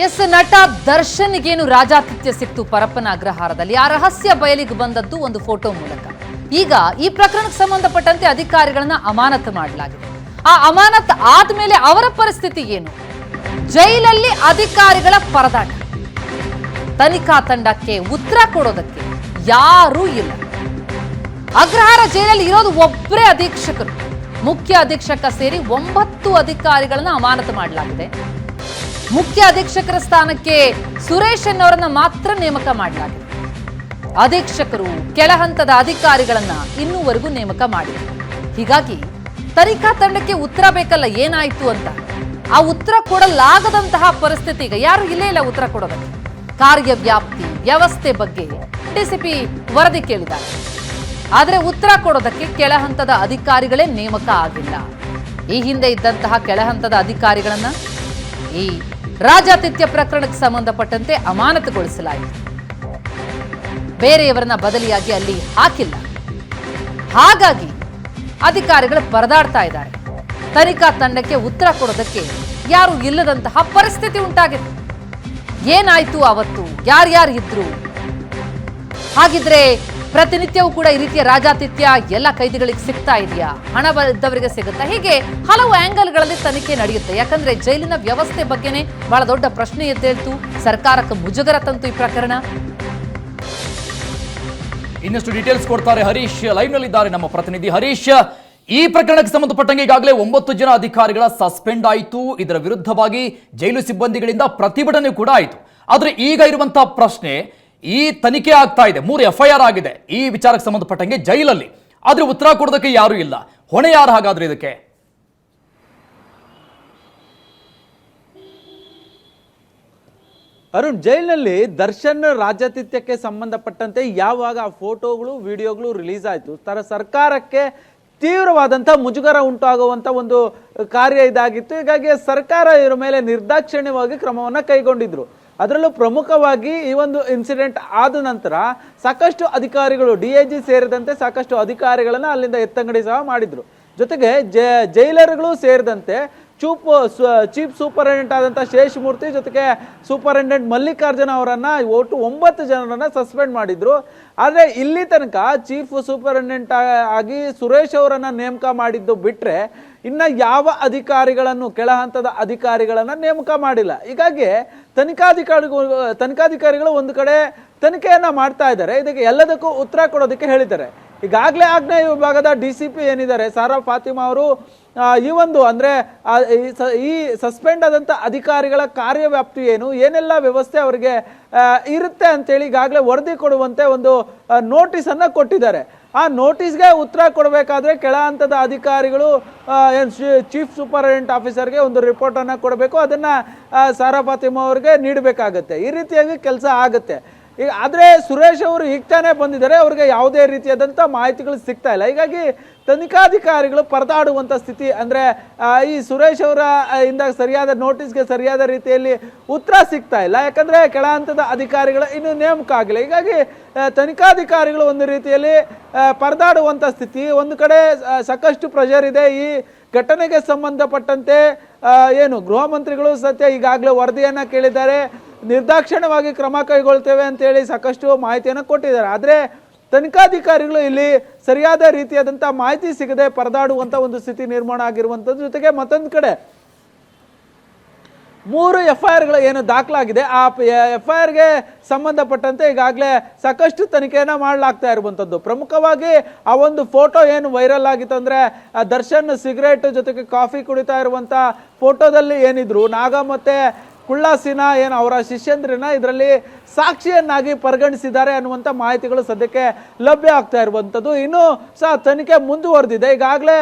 S ನಟ ದರ್ಶನ್ಗೇನು ರಾಜಾತಿಥ್ಯ ಸಿಕ್ತು ಪರಪ್ಪನ ಅಗ್ರಹಾರದಲ್ಲಿ. ಆ ರಹಸ್ಯ ಬಯಲಿಗೆ ಬಂದದ್ದು ಒಂದು ಫೋಟೋ ಮೂಲಕ. ಈಗ ಈ ಪ್ರಕರಣಕ್ಕೆ ಸಂಬಂಧಪಟ್ಟಂತೆ ಅಧಿಕಾರಿಗಳನ್ನ ಅಮಾನತು ಮಾಡಲಾಗಿದೆ. ಆ ಅಮಾನತ್ ಆದ್ಮೇಲೆ ಅವರ ಪರಿಸ್ಥಿತಿ ಏನು? ಜೈಲಲ್ಲಿ ಅಧಿಕಾರಿಗಳ ಪರದಾಟ. ತನಿಖಾ ತಂಡಕ್ಕೆ ಉತ್ತರ ಕೊಡೋದಕ್ಕೆ ಯಾರೂ ಇಲ್ಲ. ಅಗ್ರಹಾರ ಜೈಲಲ್ಲಿ ಇರೋದು ಒಬ್ಬರೇ ಅಧೀಕ್ಷಕರು. ಮುಖ್ಯ ಅಧೀಕ್ಷಕ ಸೇರಿ 9 ಅಧಿಕಾರಿಗಳನ್ನ ಅಮಾನತು ಮಾಡಲಾಗಿದೆ. ಮುಖ್ಯ ಅಧೀಕ್ಷಕರ ಸ್ಥಾನಕ್ಕೆ ಸುರೇಶ್ ಅವರನ್ನ ಮಾತ್ರ ನೇಮಕ ಮಾಡಲಾಗಿದೆ. ಅಧೀಕ್ಷಕರು ಕೆಳ ಹಂತದ ಅಧಿಕಾರಿಗಳನ್ನ ಇನ್ನೂವರೆಗೂ ನೇಮಕ ಮಾಡಿಲ್ಲ. ಹೀಗಾಗಿ ತನಿಖಾ ತಂಡಕ್ಕೆ ಉತ್ತರ ಬೇಕಲ್ಲ, ಏನಾಯ್ತು ಅಂತ. ಆ ಉತ್ತರ ಕೊಡಲಾಗದಂತಹ ಪರಿಸ್ಥಿತಿ. ಈಗ ಯಾರು ಇಲ್ಲೇ ಇಲ್ಲ ಉತ್ತರ ಕೊಡೋದಕ್ಕೆ. ಕಾರ್ಯವ್ಯಾಪ್ತಿ ವ್ಯವಸ್ಥೆ ಬಗ್ಗೆ ಡಿಸಿಪಿ ವರದಿ ಕೇಳಿದ್ದಾರೆ. ಆದರೆ ಉತ್ತರ ಕೊಡೋದಕ್ಕೆ ಕೆಳ ಹಂತದ ಅಧಿಕಾರಿಗಳೇ ನೇಮಕ ಆಗಿಲ್ಲ. ಈ ಹಿಂದೆ ಇದ್ದಂತಹ ಕೆಳ ಹಂತದ ಅಧಿಕಾರಿಗಳನ್ನ ಈ ರಾಜಾತಿಥ್ಯ ಪ್ರಕರಣಕ್ಕೆ ಸಂಬಂಧಪಟ್ಟಂತೆ ಅಮಾನತುಗೊಳಿಸಲಾಯಿತು. ಬೇರೆಯವರನ್ನ ಬದಲಿಯಾಗಿ ಅಲ್ಲಿ ಹಾಕಿಲ್ಲ. ಹಾಗಾಗಿ ಅಧಿಕಾರಿಗಳು ಪರದಾಡ್ತಾ ಇದ್ದಾರೆ. ತನಿಖಾ ತಂಡಕ್ಕೆ ಉತ್ತರ ಕೊಡೋದಕ್ಕೆ ಯಾರು ಇಲ್ಲದಂತಹ ಪರಿಸ್ಥಿತಿ ಉಂಟಾಗಿದೆ. ಏನಾಯ್ತು ಅವತ್ತು? ಯಾರ್ಯಾರು ಇದ್ರು? ಹಾಗಿದ್ರೆ ಪ್ರತಿನಿತ್ಯವೂ ಕೂಡ ಈ ರೀತಿಯ ರಾಜಾತಿಥ್ಯ ಎಲ್ಲ ಕೈದಿಗಳಿಗೆ ಸಿಗ್ತಾ ಇದೆಯಾ? ಹಣ ಇದ್ದವರಿಗೆ ಸಿಗುತ್ತಾ? ಹೀಗೆ ಹಲವು ಆಂಗಲ್ಗಳಲ್ಲಿ ತನಿಖೆ ನಡೆಯುತ್ತೆ. ಯಾಕಂದ್ರೆ ಜೈಲಿನ ವ್ಯವಸ್ಥೆ ಬಗ್ಗೆನೇ ಬಹಳ ದೊಡ್ಡ ಪ್ರಶ್ನೆ ಎದ್ದೇಳ್ತು. ಸರ್ಕಾರಕ್ಕೆ ಮುಜುಗರ ತಂತು ಈ ಪ್ರಕರಣ. ಇನ್ನಷ್ಟು ಡೀಟೇಲ್ಸ್ ಕೊಡ್ತಾರೆ ಹರೀಶ್. ಲೈವ್ ನಲ್ಲಿದ್ದಾರೆ ನಮ್ಮ ಪ್ರತಿನಿಧಿ ಹರೀಶ್. ಈ ಪ್ರಕರಣಕ್ಕೆ ಸಂಬಂಧಪಟ್ಟಂಗೆ ಈಗಾಗಲೇ 9 ಜನ ಅಧಿಕಾರಿಗಳ ಸಸ್ಪೆಂಡ್ ಆಯಿತು. ಇದರ ವಿರುದ್ಧವಾಗಿ ಜೈಲು ಸಿಬ್ಬಂದಿಗಳಿಂದ ಪ್ರತಿಭಟನೆ ಕೂಡ ಆಯಿತು. ಆದ್ರೆ ಈಗ ಇರುವಂತಹ ಪ್ರಶ್ನೆ, ಈ ತನಿಖೆ ಆಗ್ತಾ ಇದೆ, 3 FIR ಆಗಿದೆ ಈ ವಿಚಾರಕ್ಕೆ ಸಂಬಂಧಪಟ್ಟಂಗೆ ಜೈಲಲ್ಲಿ. ಆದ್ರೆ ಉತ್ತರ ಕೊಡೋದಕ್ಕೆ ಯಾರು ಇಲ್ಲ. ಹೊಣೆ ಯಾರು ಹಾಗಾದ್ರೆ ಇದಕ್ಕೆ? ಅರುಣ್, ಜೈಲಿನಲ್ಲಿ ದರ್ಶನ್ ರಾಜಾತಿಥ್ಯಕ್ಕೆ ಸಂಬಂಧಪಟ್ಟಂತೆ ಯಾವಾಗ ಆ ಫೋಟೋಗಳು ವಿಡಿಯೋಗಳು ರಿಲೀಸ್ ಆಯಿತು, ಸರ್ಕಾರಕ್ಕೆ ತೀವ್ರವಾದಂಥ ಮುಜುಗರ ಉಂಟಾಗುವಂಥ ಒಂದು ಕಾರ್ಯ ಇದಾಗಿತ್ತು. ಹೀಗಾಗಿ ಸರ್ಕಾರ ಇವರ ಮೇಲೆ ನಿರ್ದಾಕ್ಷಿಣ್ಯವಾಗಿ ಕ್ರಮವನ್ನು ಕೈಗೊಂಡಿದ್ರು. ಅದರಲ್ಲೂ ಪ್ರಮುಖವಾಗಿ ಈ ಒಂದು ಇನ್ಸಿಡೆಂಟ್ ಆದ ನಂತರ ಸಾಕಷ್ಟು ಅಧಿಕಾರಿಗಳು, DIG ಸೇರಿದಂತೆ ಸಾಕಷ್ಟು ಅಧಿಕಾರಿಗಳನ್ನು ಅಲ್ಲಿಂದ ಎತ್ತಂಗಡಿ ಸಹ ಮಾಡಿದ್ರು. ಜೊತೆಗೆ ಜೈಲರ್ಗಳು ಸೇರಿದಂತೆ ಚೀಫ್ ಸೂಪರಿಂಟೆಂಡೆಂಟ್ ಆದಂಥ ಶೇಷಮೂರ್ತಿ ಜೊತೆಗೆ ಸೂಪರಿಂಟೆಂಡೆಂಟ್ ಮಲ್ಲಿಕಾರ್ಜುನ ಅವರನ್ನು ಒಟ್ಟು 9 ಜನರನ್ನು ಸಸ್ಪೆಂಡ್ ಮಾಡಿದ್ರು. ಆದರೆ ಇಲ್ಲಿ ತನಕ ಚೀಫ್ ಸೂಪರಿಂಟೆಂಡೆಂಟ್ ಆಗಿ ಸುರೇಶ್ ಅವರನ್ನು ನೇಮಕ ಮಾಡಿದ್ದು ಬಿಟ್ಟರೆ ಇನ್ನು ಯಾವ ಅಧಿಕಾರಿಗಳನ್ನು, ಕೆಳ ಹಂತದ ಅಧಿಕಾರಿಗಳನ್ನು ನೇಮಕ ಮಾಡಿಲ್ಲ. ಹೀಗಾಗಿ ತನಿಖಾಧಿಕಾರಿಗಳು ಒಂದು ಕಡೆ ತನಿಖೆಯನ್ನು ಮಾಡ್ತಾ ಇದ್ದಾರೆ. ಇದಕ್ಕೆ ಎಲ್ಲದಕ್ಕೂ ಉತ್ತರ ಕೊಡೋದಕ್ಕೆ ಹೇಳಿದ್ದಾರೆ. ಈಗಾಗಲೇ ಆಗ್ನೇಯ ವಿಭಾಗದ DCP ಏನಿದ್ದಾರೆ ಸಾರಾ ಫಾತಿಮಾ ಅವರು ಈ ಒಂದು ಅಂದರೆ ಈ ಸಸ್ಪೆಂಡ್ ಆದಂಥ ಅಧಿಕಾರಿಗಳ ಕಾರ್ಯವ್ಯಾಪ್ತಿ ಏನು, ಏನೆಲ್ಲ ವ್ಯವಸ್ಥೆ ಅವರಿಗೆ ಇರುತ್ತೆ ಅಂತೇಳಿ ಈಗಾಗಲೇ ವರದಿ ಕೊಡುವಂತೆ ಒಂದು ನೋಟಿಸನ್ನು ಕೊಟ್ಟಿದ್ದಾರೆ. ಆ ನೋಟಿಸ್ಗೆ ಉತ್ತರ ಕೊಡಬೇಕಾದ್ರೆ ಕೆಳ ಹಂತದ ಅಧಿಕಾರಿಗಳು ಏನು ಚೀಫ್ ಸೂಪರಿಂಟೆಂಡೆಂಟ್ ಆಫೀಸರ್ಗೆ ಒಂದು ರಿಪೋರ್ಟನ್ನು ಕೊಡಬೇಕು. ಅದನ್ನು ಸಾರಾ ಫಾತಿಮಾ ಅವ್ರಿಗೆ ನೀಡಬೇಕಾಗತ್ತೆ. ಈ ರೀತಿಯಾಗಿ ಕೆಲಸ ಆಗುತ್ತೆ. ಈಗ ಆದರೆ ಸುರೇಶ್ ಅವರು ಈಗ ತಾನೇ ಬಂದಿದ್ದಾರೆ, ಅವ್ರಿಗೆ ಯಾವುದೇ ರೀತಿಯಾದಂಥ ಮಾಹಿತಿಗಳು ಸಿಗ್ತಾ ಇಲ್ಲ. ಹೀಗಾಗಿ ತನಿಖಾಧಿಕಾರಿಗಳು ಪರದಾಡುವಂಥ ಸ್ಥಿತಿ. ಅಂದರೆ ಈ ಸುರೇಶ್ ಅವರ ಇಂದ ಸರಿಯಾದ ನೋಟಿಸ್ಗೆ ಸರಿಯಾದ ರೀತಿಯಲ್ಲಿ ಉತ್ತರ ಸಿಗ್ತಾ ಇಲ್ಲ. ಯಾಕಂದರೆ ಕೆಳ ಹಂತದ ಅಧಿಕಾರಿಗಳು ಇನ್ನೂ ನೇಮಕ ಆಗಿಲ್ಲ. ಹೀಗಾಗಿ ತನಿಖಾಧಿಕಾರಿಗಳು ಒಂದು ರೀತಿಯಲ್ಲಿ ಪರದಾಡುವಂಥ ಸ್ಥಿತಿ. ಒಂದು ಕಡೆ ಸಾಕಷ್ಟು ಪ್ರೆಷರ್ ಇದೆ. ಈ ಘಟನೆಗೆ ಸಂಬಂಧಪಟ್ಟಂತೆ ಏನು ಗೃಹ ಮಂತ್ರಿಗಳು ಸತ್ಯ ಈಗಾಗಲೇ ವರದಿಯನ್ನು ಕೇಳಿದ್ದಾರೆ. ನಿರ್ದಾಕ್ಷಿಣ್ಯವಾಗಿ ಕ್ರಮ ಕೈಗೊಳ್ತೇವೆ ಅಂತೇಳಿ ಸಾಕಷ್ಟು ಮಾಹಿತಿಯನ್ನು ಕೊಟ್ಟಿದ್ದಾರೆ. ಆದರೆ ತನಿಖಾಧಿಕಾರಿಗಳು ಇಲ್ಲಿ ಸರಿಯಾದ ರೀತಿಯಾದಂಥ ಮಾಹಿತಿ ಸಿಗದೆ ಪರದಾಡುವಂಥ ಒಂದು ಸ್ಥಿತಿ ನಿರ್ಮಾಣ ಆಗಿರುವಂಥದ್ದು. ಜೊತೆಗೆ ಮತ್ತೊಂದು ಕಡೆ 3 FIRಗಳು ಏನು ದಾಖಲಾಗಿದೆ, ಆ FIRಗೆ ಸಂಬಂಧಪಟ್ಟಂತೆ ಈಗಾಗಲೇ ಸಾಕಷ್ಟು ತನಿಖೆಯನ್ನು ಮಾಡಲಾಗ್ತಾ ಇರುವಂಥದ್ದು. ಪ್ರಮುಖವಾಗಿ ಆ ಒಂದು ಫೋಟೋ ಏನು ವೈರಲ್ ಆಗಿತ್ತು ಅಂದರೆ ದರ್ಶನ್ ಸಿಗರೇಟ್ ಜೊತೆಗೆ ಕಾಫಿ ಕುಡಿತಾ ಇರುವಂಥ ಫೋಟೋದಲ್ಲಿ ಏನಿದ್ರು ನಾಗ ಮತ್ತು ಕುಳ್ಳಾಸಿನ ಏನು ಅವರ ಶಿಷ್ಯಂದ್ರನ ಇದರಲ್ಲಿ ಸಾಕ್ಷಿಯನ್ನಾಗಿ ಪರಿಗಣಿಸಿದ್ದಾರೆ ಅನ್ನುವಂಥ ಮಾಹಿತಿಗಳು ಸದ್ಯಕ್ಕೆ ಲಭ್ಯ ಆಗ್ತಾ ಇರುವಂಥದ್ದು. ಇನ್ನೂ ಸಹ ತನಿಖೆ ಮುಂದುವರೆದಿದೆ. ಈಗಾಗಲೇ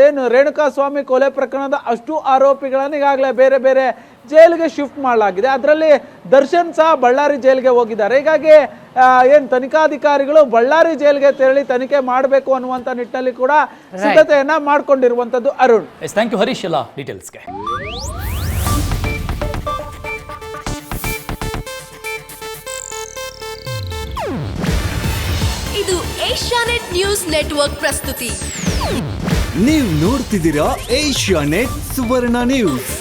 ಏನು ರೇಣುಕಾಸ್ವಾಮಿ ಕೊಲೆ ಪ್ರಕರಣದ ಅಷ್ಟು ಆರೋಪಿಗಳನ್ನು ಈಗಾಗಲೇ ಬೇರೆ ಬೇರೆ ಜೈಲಿಗೆ ಶಿಫ್ಟ್ ಮಾಡಲಾಗಿದೆ. ಅದರಲ್ಲಿ ದರ್ಶನ್ ಸಹ ಬಳ್ಳಾರಿ ಜೈಲಿಗೆ ಹೋಗಿದ್ದಾರೆ. ಹೀಗಾಗಿ ಏನು ತನಿಖಾಧಿಕಾರಿಗಳು ಬಳ್ಳಾರಿ ಜೈಲಿಗೆ ತೆರಳಿ ತನಿಖೆ ಮಾಡಬೇಕು ಅನ್ನುವಂಥ ನಿಟ್ಟಿನಲ್ಲಿ ಕೂಡ ಸಿದ್ಧತೆಯನ್ನ ಮಾಡಿಕೊಂಡಿರುವಂಥದ್ದು. ಅರುಣ್, ಥ್ಯಾಂಕ್ ಯು ಹರೀಶ್ ಎಲ್ಲ ಡೀಟೇಲ್ಸ್ಗೆ. ಇದು ಏಷ್ಯಾನೆಟ್ ನ್ಯೂಸ್ ನೆಟ್ವರ್ಕ್ ಪ್ರಸ್ತುತಿ. ನೀವು ನೋಡ್ತಿದ್ದೀರಾ ಏಷ್ಯಾನೆಟ್ ಸುವರ್ಣ ನ್ಯೂಸ್.